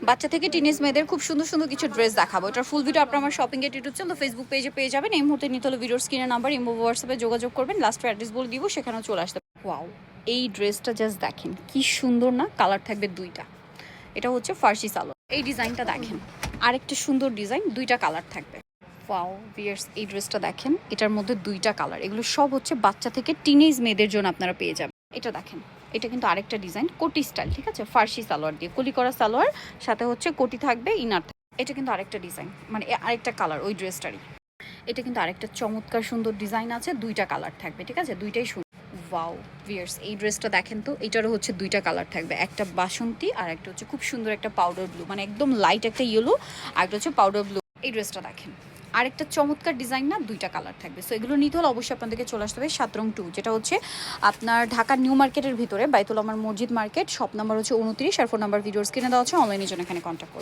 বাচ্চা থেকে টিনেজ মেয়েদের খুব সুন্দর সুন্দর কিছু ড্রেস দেখাবো। এটার ফুল ভিডিও আপনার আমার শপিং এর ইউটিউব চ্যানেল ফেসবুক পেজে পেয়ে যাবেন। এই মুহূর্তে নিতে হলে ভিডিওর স্ক্রিনের নাম্বার ইমো হোয়াটসঅ্যাপে যোগাযোগ করবেন, লাস্ট অ্যাড্রেস বলে দিব, সেখানেও চলে আসতে। ওয়াও, এই ড্রেসটা জাস্ট দেখেন কি সুন্দর না, কালার থাকবে দুইটা। এটা হচ্ছে ফার্সি সালোয়ার। এই ডিজাইনটা দেখেন, আরেকটা সুন্দর ডিজাইন, দুইটা কালার থাকবে। ওয়াও ভিউয়ার্স, এই ড্রেসটা দেখেন, এটার মধ্যে দুইটা কালার। এগুলো সব হচ্ছে বাচ্চা থেকে টিনেজ মেয়েদের জন্য আপনারা পেয়ে যাবেন। এটা দেখেন, এটা কিন্তু আরেকটা ডিজাইন, কোটি স্টাইল, ঠিক আছে, ফার্সি সালোয়ার দিয়ে কলি করা সালোয়ার, সাথে হচ্ছে কোটি থাকবে, ইনার থাকবে। এটা কিন্তু আরেকটা ডিজাইন, মানে আরেকটা কালার ওই ড্রেসটারই। এটা কিন্তু আরেকটা চমৎকার সুন্দর ডিজাইন আছে, দুইটা কালার থাকবে, ঠিক আছে, দুইটাই সুন্দর। ওয়াও ভিউয়ার্স, এই ড্রেসটা দেখেন তো, এটারও হচ্ছে দুইটা কালার থাকবে, একটা বাসন্তী আর একটা হচ্ছে খুব সুন্দর একটা পাউডার ব্লু, মানে একদম লাইট একটা ইয়েলো, আর একটা হচ্ছে পাউডার ব্লু। এই ড্রেসটা দেখেন, আরেকটা চমৎকার ডিজাইন না, দুইটা কালার থাকবে। সো এগুলো নিতে হলে অবশ্যই আপনাদেরকে চলে আসতে হবে 7 রং 2, যেটা হচ্ছে আপনার ঢাকার নিউ মার্কেটের ভিতরে বাইতুল আমার মসজিদ মার্কেট, শপ নাম্বার হচ্ছে 29, আর ফোন নাম্বার ভিডিওর স্ক্রিনে দেওয়া আছে, অনলাইনের জন্য এখানে কন্ট্যাক্ট করুন।